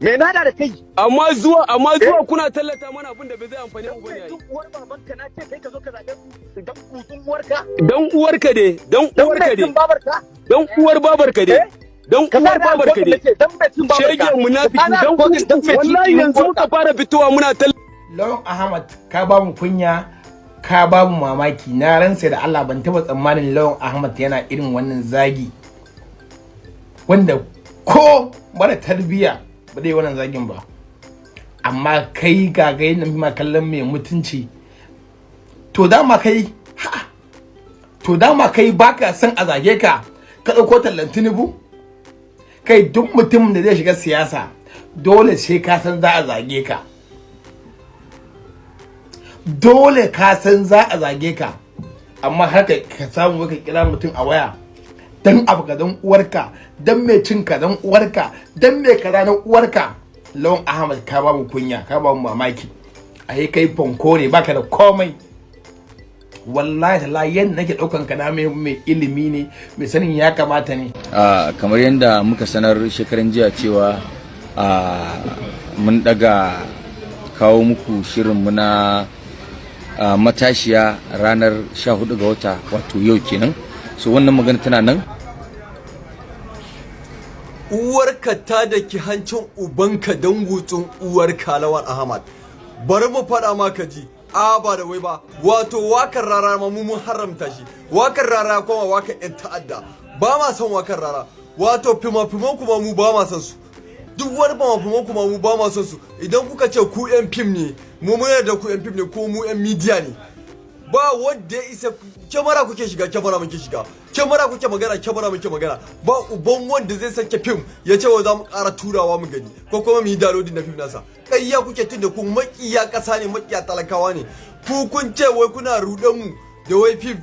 Me na da kai? Amma zuwa kuna tallata mana abin da bai zai amfani mu bane. Duk uwar babanka na ce kai ka zo ka zaɓe su dan kutun uwarka. Dan uwarka dai, dan uwarka dai. Dan uwar babarka dai. Dan uwar babarka dai. Shege munafiki dan wallahi yanzu ka fara fitowa muna Lawan Ahmad ka ba mu kunya, ka ba mu mamaki. Na ransa da Allah ban taba tsammanin Lawan Ahmad yana irin wannan zagi. Wanda ko mara tarbiyya ba dai wannan zagin ba, amma kai gagaye na ma kallon mai mutunci. To dama kai baka san a zage ka dauko tallan Tinubu. Kai duk mutum da zai shiga siyasa dole sai ka san za a zage ka, dole ka san za a zage ka. Amma har ka samu ka kira mutum a waya dan abu ka dan uwarka, dan mai cin ka dan uwarka, dan mai kaza dan uwarka. Lawan Ahmad ka ba mu kunya, ka ba mu mamaki. Ai kai fanko ne, baka da komai. Wallahi tallahi yanda nake daukan ka na mai ilimi ne, mai sanin ya kamata ne. Kamar yanda muka sanar shekaran jiya cewa mun daga kawo muku shirin mu na matashiya ranar 14 ga wata, wato yau kenan. So wannan magana tana nan. Uwarka ta daki hancin ubanka don gutsun uwarka Lawan Ahmad. Bari mu faɗa maka ji, ba da wai ba, wato wakar rara ma mun haramta shi. Wakar rara kuma wakar yan ta'adda, ba ma son wakar rara. Wato fima-fiman kuma mu ba ma son su. Duk wani fima-fiman kuma mu ba ma son su. Idan kuka ce ku yan fim ne, mu muna da ku yan fim ne, ko mu yan midiya ne. Ba wanda ya isa, kyamara kuke shiga, kyamara muke shiga, kyamara kuke magana, kyamara muke magana. Ba uban wanda zai sake fim ya ce wa za mu ƙara turawa mu gani, ko kuma mu yi downloading na fim nasa. Ƙayya kuke tun da ku maƙiya ƙasa ne, maƙiya talakawa ne. Ku kun ce wai kuna ruɗan mu da wai fim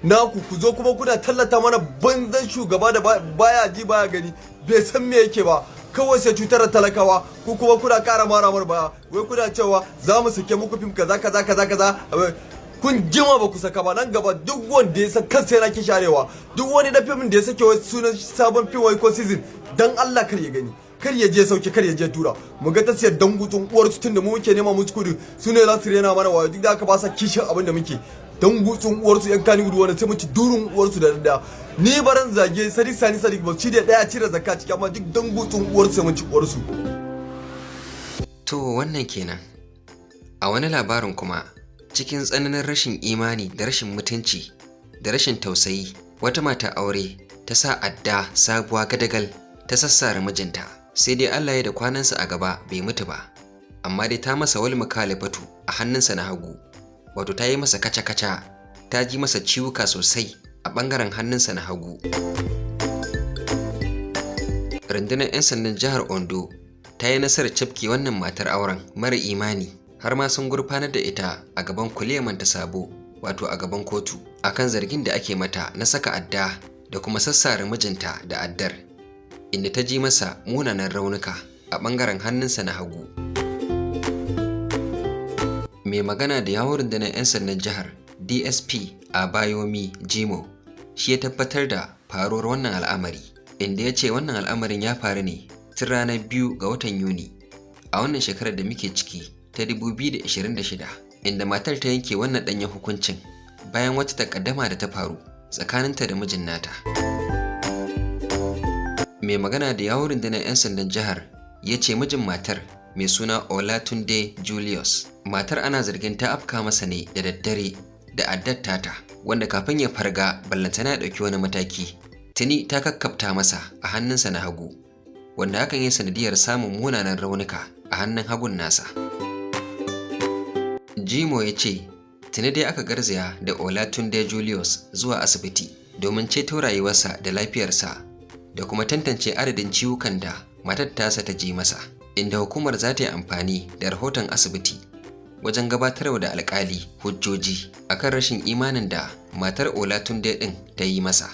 naku, ku zo kuma kuna tallata mana banzan shugaba da baya ji baya gani, bai san me yake ba. Kawai sai cutar da talakawa, ku kuma kuna ƙara mara baya, wai kuna cewa za mu sake muku fim kaza. Kun jima ba ku saka ba, nan gaba duk wanda ya san kansa yana ki sharewa. Duk wani na fim da ya sake wai sunan sabon fim wai ko season, dan Allah kar ya gani, kar ya je sauke, kar ya je tura. Mu ga tasiyar dangutun uwar su tunda mu muke nema mu kudu, su ne za su rena mana wayo, duk da aka ba sa kishin abin da muke. Dangutun uwar su yan kani gudu wanda sai mu ci durun uwar su da ni baran zage Sadiq Sani Sadiq ba ci da daya cire zakka ciki, amma duk dangutun uwar su mun ci uwar su. To wannan kenan. A wani labarin kuma, cikin tsananin rashin imani da rashin mutunci da rashin tausayi, wata mata aure ta sa adda sabuwa gadagal ta sassare mijinta. Sai dai Allah ya da kwanansa a gaba bai mutu ba, amma dai ta masa wal mukalifatu a hannunsa na hagu. Wato ta yi masa kaca-kaca, ta ji masa ciwuka sosai a ɓangaren hannunsa na hagu. Rundunar 'yan sandan jihar Ondo ta yi nasarar cafke wannan matar auren mara imani, har ma sun gurfanar da ita a gaban kuliyaman ta sabo, wato a gaban kotu, akan zargin da ake mata na saka adda da kuma sassare mijinta da addar, inda ta ji masa munanan raunuka a ɓangaren hannunsa na hagu. Mai magana da yawon rundunar 'yan sandan jihar DSP Abayomi Jimo shi ya tabbatar da faruwar wannan al'amari, inda ya ce wannan al'amarin ya faru ne tun ranar 2 ga watan Yuni a wannan shekarar da muke ciki ta 2026, inda matar ta yanke wannan ɗanyen hukuncin bayan wata takaddama da ta faru tsakaninta da mijin nata. Mai magana da yawon rundunar 'yan sandan jihar ya ce mijin matar mai suna Olatunde Julius, matar ana zargin ta afka masa ne da daddare da addar tata, wanda kafin ya farga ballantana ya ɗauki wani mataki, tuni ta kakkafta masa a hannunsa na hagu, wanda hakan ya sanadiyar samun munanan raunuka a hannun hagun nasa. Jimo ya ce tuni dai aka garzaya da Olatunde Julius zuwa asibiti domin ceto rayuwarsa da lafiyarsa da kuma tantance adadin ciwukan da matar tasa ta ji masa, inda hukumar za ta yi amfani da rahoton asibiti wajen gabatarwa da alkali hujjoji akan rashin imanin da matar Olatunde din ta yi masa.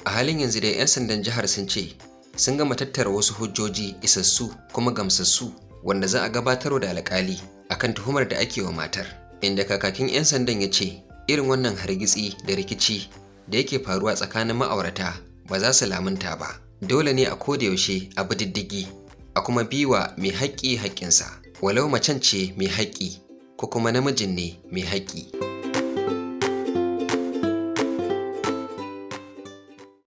A halin yanzu dai 'yan sandan jihar sun ce sun gama tattara wasu hujjoji isassu kuma gamsassu wanda za a gabatarwa da alkali akan tuhumar da ake wa matar, inda kakakin 'yan sandan ya ce irin wannan hargitsi da rikici da yake faruwa tsakanin ma'aurata ba za su lamunta ba, Dole ne a koda yaushe a bi diddigi, a kuma biwa mai haƙƙi haƙƙinsa, walau macen ce mai haƙƙi ko kuma namijin ne mai haƙƙi.